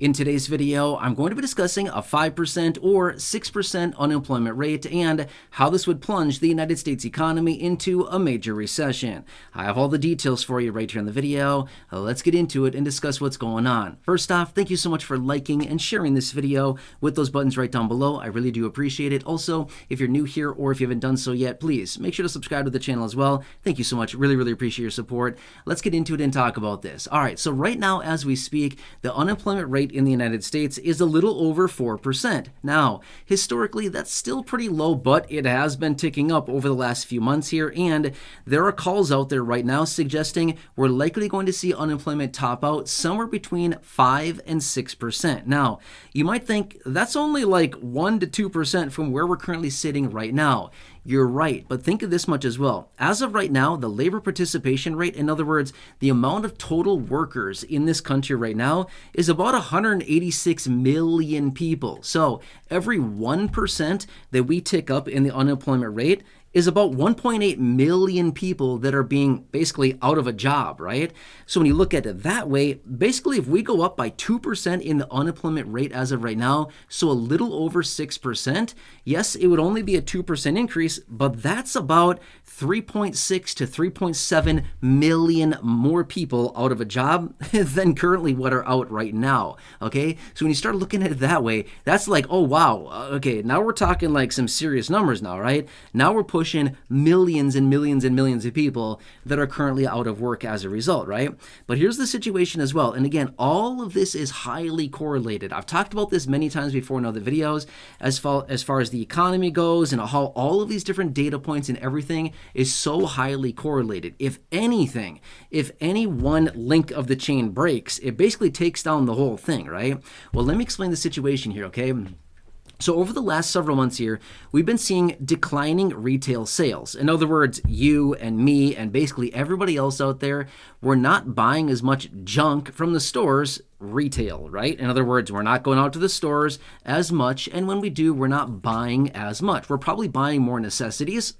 In today's video, I'm going to be discussing a 5% or 6% unemployment rate and how this would plunge the United States economy into a major recession. I have all the details for you right here in the video. Let's get into it and discuss what's going on. First off, thank you so much for liking and sharing this video with those buttons right down below. I really do appreciate it. Also, if you're new here or if you haven't done so yet, please make sure to subscribe to the channel as well. Thank you so much. Really appreciate your support. Let's get into it and talk about this. All right, so right now as we speak, the unemployment rate in the United States is a little over 4%. Now, historically, that's still pretty low, but it has been ticking up over the last few months here, and there are calls out there right now suggesting we're likely going to see unemployment top out somewhere between 5 and 6%. Now, you might think that's only like 1 to 2% from where we're currently sitting right now. You're right, but think of this much as well. As of right now, the labor participation rate, in other words, the amount of total workers in this country right now, is about 186 million people. So every 1% that we tick up in the unemployment rate is about 1.8 million people that are being basically out of a job, right? So when you look at it that way, basically if we go up by 2% in the unemployment rate as of right now, so a little over 6%, yes, it would only be a 2% increase, but that's about 3.6 to 3.7 million more people out of a job than currently what are out right now, okay? So when you start looking at it that way, that's like, oh wow, okay, now we're talking like some serious numbers now, right? Now we're pushing millions and millions and millions of people that are currently out of work as a result, right? But here's the situation as well. And again, all of this is highly correlated. I've talked about this many times before in other videos as far as the economy goes and how all of these different data points and everything is so highly correlated. If anything, if any one link of the chain breaks, it basically takes down the whole thing, right? Well, let me explain the situation here, okay? So over the last several months here, we've been seeing declining retail sales. In other words, you and me and basically everybody else out there, we're not buying as much junk from the stores retail, right? In other words, we're not going out to the stores as much, and when we do, we're not buying as much. We're probably buying more necessities.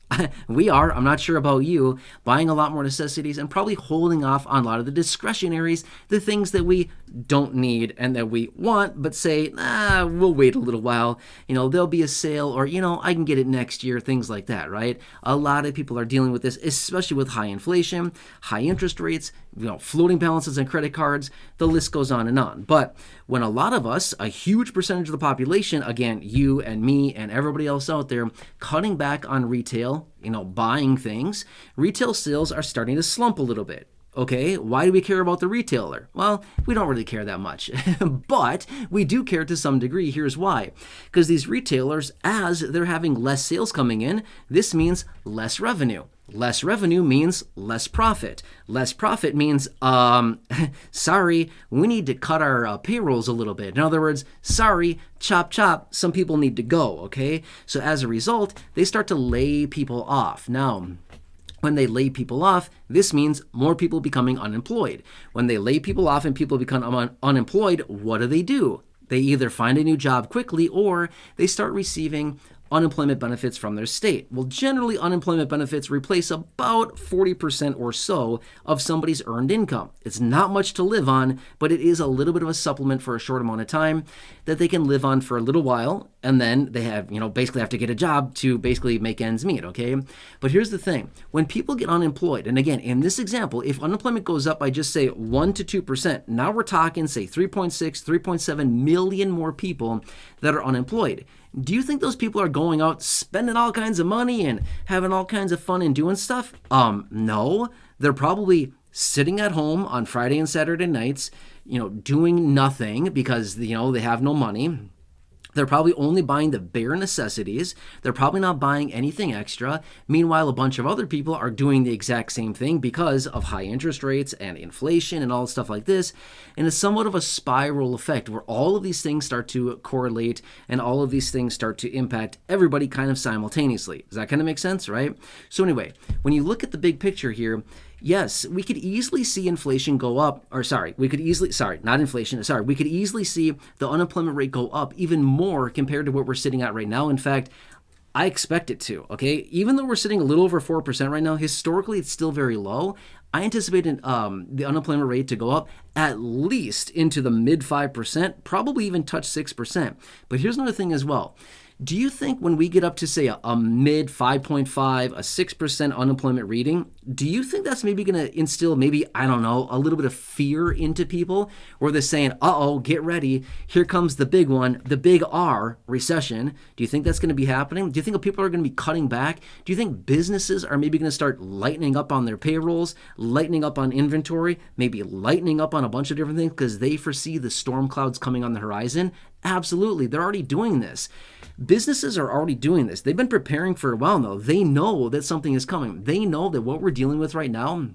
We are, I'm not sure about you, buying a lot more necessities and probably holding off on a lot of the discretionaries, the things that we don't need and that we want, but say, we'll wait a little while. You know, there'll be a sale, or, you know, I can get it next year, things like that, right? A lot of people are dealing with this, especially with high inflation, high interest rates, you know, floating balances on credit cards, the list goes on and on. But when a lot of us, a huge percentage of the population, again, you and me and everybody else out there, cutting back on retail, you know, buying things, retail sales are starting to slump a little bit. Okay, why do we care about the retailer? Well, we don't really care that much, but we do care to some degree. Here's why. Because these retailers, as they're having less sales coming in, this means less revenue. Less revenue means less profit. Less profit means, sorry, we need to cut our payrolls a little bit. In other words, sorry, chop chop, some people need to go, okay? So as a result, they start to lay people off. Now, when they lay people off, this means more people becoming unemployed. When they lay people off and people become unemployed, what do? They either find a new job quickly or they start receiving unemployment benefits from their state. Well, generally, unemployment benefits replace about 40% or so of somebody's earned income. It's not much to live on, but it is a little bit of a supplement for a short amount of time that they can live on for a little while, and then they have, you know, basically have to get a job to basically make ends meet, okay? But here's the thing. When people get unemployed, and again, in this example, if unemployment goes up by just say 1 to 2%, now we're talking say 3.6, 3.7 million more people that are unemployed. Do you think those people are going out spending all kinds of money and having all kinds of fun and doing stuff? No. They're probably sitting at home on Friday and Saturday nights, you know, doing nothing because, you know, they have no money. They're probably only buying the bare necessities. They're probably not buying anything extra. Meanwhile, a bunch of other people are doing the exact same thing because of high interest rates and inflation and all stuff like this. And it's somewhat of a spiral effect where all of these things start to correlate and all of these things start to impact everybody kind of simultaneously. Does that kind of make sense, right? So anyway, when you look at the big picture here, yes, we could easily see inflation go up, we could easily see the unemployment rate go up even more compared to what we're sitting at right now. In fact, I expect it to, okay? Even though we're sitting a little over 4% right now, historically it's still very low. I anticipate the unemployment rate to go up at least into the mid 5%, probably even touch 6%. But here's another thing as well. Do you think when we get up to, say, a mid 5.5, a 6% unemployment reading, do you think that's maybe going to instill maybe, I don't know, a little bit of fear into people where they're saying, uh-oh, get ready, here comes the big one, the big R, recession? Do you think that's going to be happening? Do you think people are going to be cutting back? Do you think businesses are maybe going to start lightening up on their payrolls, lightening up on inventory, maybe lightening up on a bunch of different things because they foresee the storm clouds coming on the horizon? Absolutely. They're already doing this. Businesses are already doing this. They've been preparing for a while now. They know that something is coming. They know that what we're dealing with right now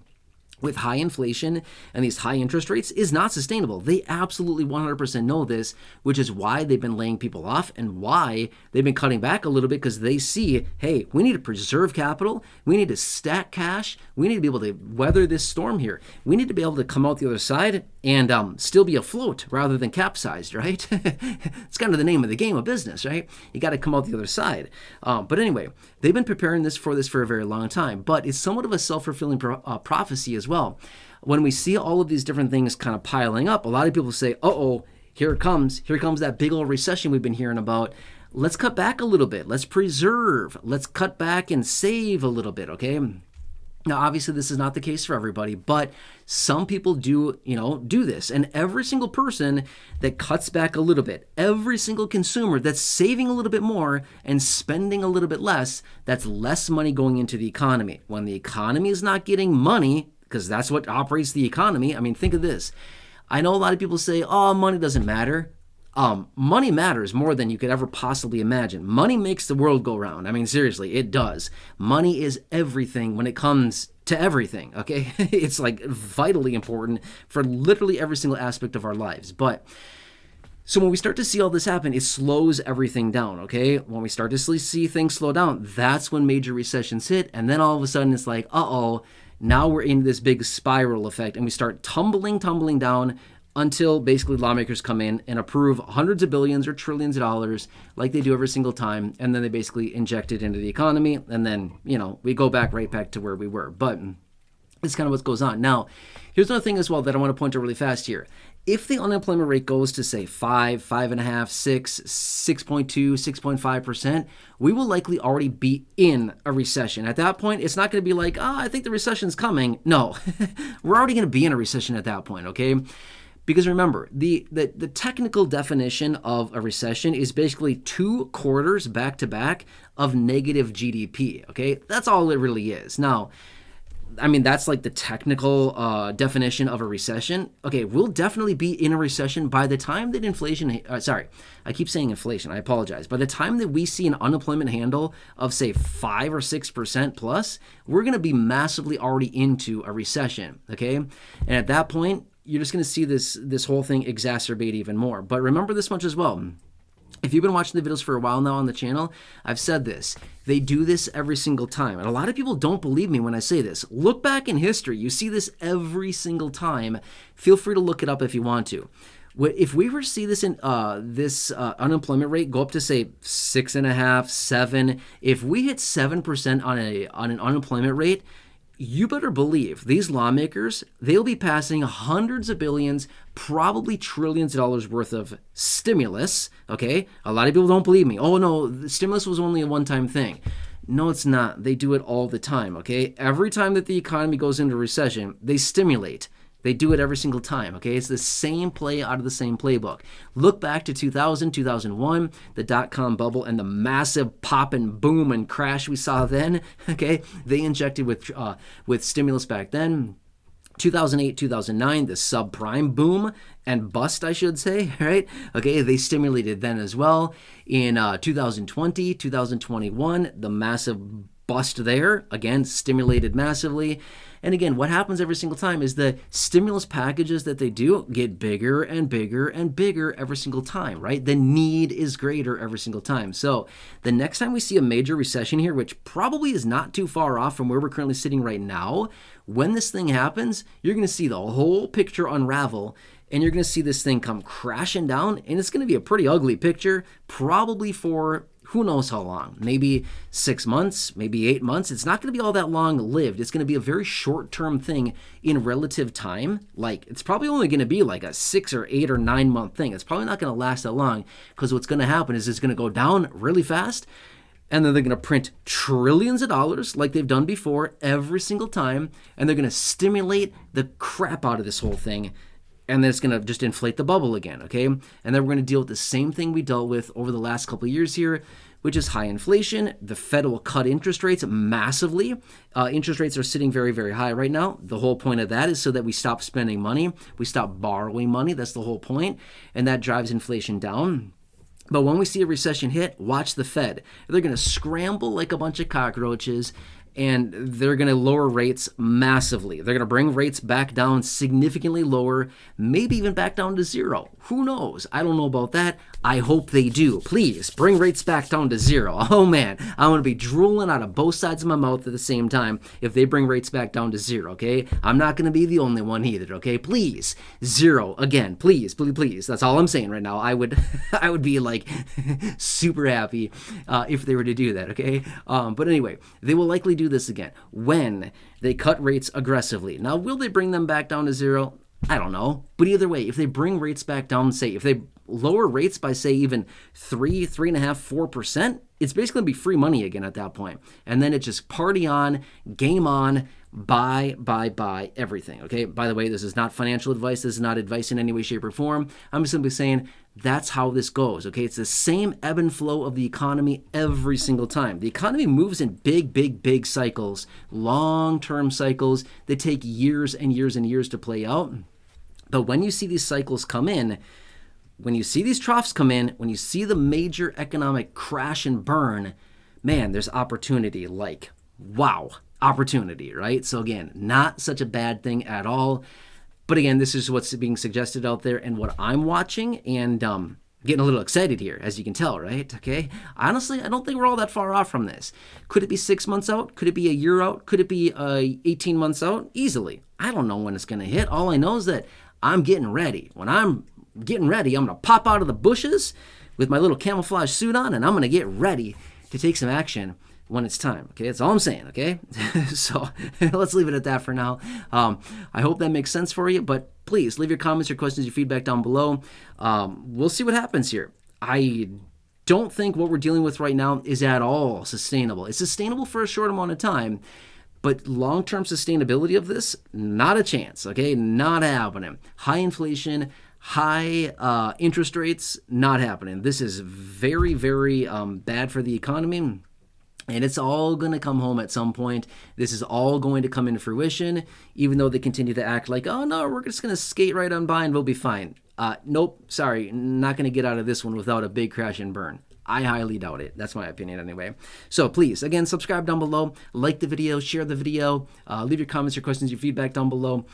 with high inflation and these high interest rates is not sustainable. They absolutely 100% know this, which is why they've been laying people off and why they've been cutting back a little bit, because they see, hey, we need to preserve capital. We need to stack cash. We need to be able to weather this storm here. We need to be able to come out the other side and still be afloat rather than capsized, right? It's kind of the name of the game of business, right? You got to come out the other side. But anyway, they've been preparing for a very long time, but it's somewhat of a self-fulfilling prophecy as well. When we see all of these different things kind of piling up, a lot of people say, uh-oh, here it comes that big old recession we've been hearing about. Let's cut back a little bit. Let's preserve. Let's cut back and save a little bit, okay? Now, obviously, this is not the case for everybody, but some people do this. And every single person that cuts back a little bit, every single consumer that's saving a little bit more and spending a little bit less, that's less money going into the economy. When the economy is not getting money, because that's what operates the economy. I mean, think of this. I know a lot of people say, oh, money doesn't matter. Money matters more than you could ever possibly imagine. Money makes the world go round. I mean, seriously, it does. Money is everything when it comes to everything, okay? It's like vitally important for literally every single aspect of our lives. But so when we start to see all this happen, it slows everything down, okay? When we start to see things slow down, that's when major recessions hit. And then all of a sudden it's like, uh-oh, now we're in this big spiral effect and we start tumbling down until basically lawmakers come in and approve hundreds of billions or trillions of dollars like they do every single time. And then they basically inject it into the economy. And then, we go right back to where we were. But it's kind of what goes on. Now, here's another thing as well that I want to point out really fast here. If the unemployment rate goes to, say, 5, 5.5, 6, 6.2, 6.5%, we will likely already be in a recession. At that point, it's not going to be like, I think the recession's coming. No, we're already going to be in a recession at that point, okay? Because remember, the technical definition of a recession is basically 2 quarters back-to-back of negative GDP, okay? That's all it really is. Now, I mean, that's like the technical definition of a recession. Okay, we'll definitely be in a recession by the time that I keep saying inflation, I apologize. By the time that we see an unemployment handle of, say, 5 or 6% plus, we're going to be massively already into a recession, okay? And at that point, you're just going to see this whole thing exacerbate even more. But remember this much as well. If you've been watching the videos for a while now on the channel, I've said this. They do this every single time. And a lot of people don't believe me when I say this. Look back in history. You see this every single time. Feel free to look it up if you want to. If we were to see this unemployment rate go up to, say, 6.5, 7, if we hit 7% on an unemployment rate, you better believe these lawmakers, they'll be passing hundreds of billions, probably trillions of dollars worth of stimulus, okay? A lot of people don't believe me. Oh, no, the stimulus was only a one-time thing. No, it's not. They do it all the time, okay? Every time that the economy goes into recession, they stimulate. They do it every single time, okay? It's the same play out of the same playbook. Look back to 2000, 2001, the dot-com bubble, and the massive pop and boom and crash we saw then, okay? They injected with stimulus back then. 2008, 2009, the subprime boom and bust, I should say, right? Okay, they stimulated then as well. In 2020, 2021, the massive bust there, again, stimulated massively. And again, what happens every single time is the stimulus packages that they do get bigger and bigger and bigger every single time, right? The need is greater every single time. So the next time we see a major recession here, which probably is not too far off from where we're currently sitting right now, when this thing happens, you're going to see the whole picture unravel, and you're going to see this thing come crashing down, and it's going to be a pretty ugly picture, probably for Who knows how long? Maybe 6 months, maybe 8 months. It's not going to be all that long lived. It's going to be a very short-term thing in relative time. Like, it's probably only going to be like a 6 or 8 or 9 month thing. It's probably not going to last that long, because what's going to happen is it's going to go down really fast, and then they're going to print trillions of dollars like they've done before every single time, and they're going to stimulate the crap out of this whole thing. And then it's going to just inflate the bubble again, okay? And then we're going to deal with the same thing we dealt with over the last couple of years here, which is high inflation. The Fed will cut interest rates massively. Interest rates are sitting very, very high right now. The whole point of that is so that we stop spending money. We stop borrowing money. That's the whole point. And that drives inflation down. But when we see a recession hit, watch the Fed. They're going to scramble like a bunch of cockroaches, and they're going to lower rates massively. They're going to bring rates back down significantly lower, maybe even back down to zero. Who knows? I don't know about that. I hope they do. Please, bring rates back down to zero. Oh man, I'm going to be drooling out of both sides of my mouth at the same time if they bring rates back down to zero, okay? I'm not going to be the only one either, okay? Please, zero again. Please, please, please. That's all I'm saying right now. I would be like super happy if they were to do that, okay? But anyway, they will likely do this again when they cut rates aggressively. Now, will they bring them back down to zero? I don't know. But either way, if they bring rates back down, say, if they lower rates by, say, even 3.5%, 4%, it's basically going to be free money again at that point. And then it's just party on, game on, buy everything, okay? By the way, this is not financial advice. This is not advice in any way, shape, or form. I'm simply saying that's how this goes, okay? It's the same ebb and flow of the economy every single time. The economy moves in big cycles, long-term cycles that take years and years and years to play out. But when you see these cycles come in, when you see these troughs come in, when you see the major economic crash and burn, man, there's opportunity. Like, wow, opportunity, right? So again, not such a bad thing at all. But again, this is what's being suggested out there and what I'm watching, and getting a little excited here, as you can tell, right? Okay. Honestly, I don't think we're all that far off from this. Could it be 6 months out? Could it be a year out? Could it be 18 months out? Easily. I don't know when it's going to hit. All I know is that I'm getting ready. When I'm getting ready, I'm going to pop out of the bushes with my little camouflage suit on, and I'm going to get ready to take some action when it's time. Okay, that's all I'm saying. Okay, so let's leave it at that for now. I hope that makes sense for you, but please leave your comments, your questions, your feedback down below. We'll see what happens here. I don't think what we're dealing with right now is at all sustainable. It's sustainable for a short amount of time, but long-term sustainability of this, not a chance. Okay, not happening. High inflation, high interest rates, not happening. This is very, very bad for the economy. And it's all going to come home at some point. This is all going to come into fruition, even though they continue to act like, oh, no, we're just going to skate right on by and we'll be fine. Nope, sorry, not going to get out of this one without a big crash and burn. I highly doubt it. That's my opinion anyway. So please, again, subscribe down below, like the video, share the video, leave your comments, your questions, your feedback down below.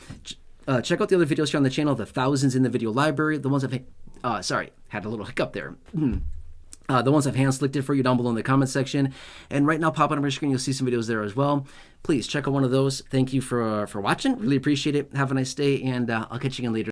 Check out the other videos here on the channel, the thousands in the video library, the ones had a little hiccup there. The ones I've hand-selected for you down below in the comment section. And right now, pop on my screen, you'll see some videos there as well. Please check out one of those. Thank you for watching. Really appreciate it. Have a nice day, and I'll catch you again later.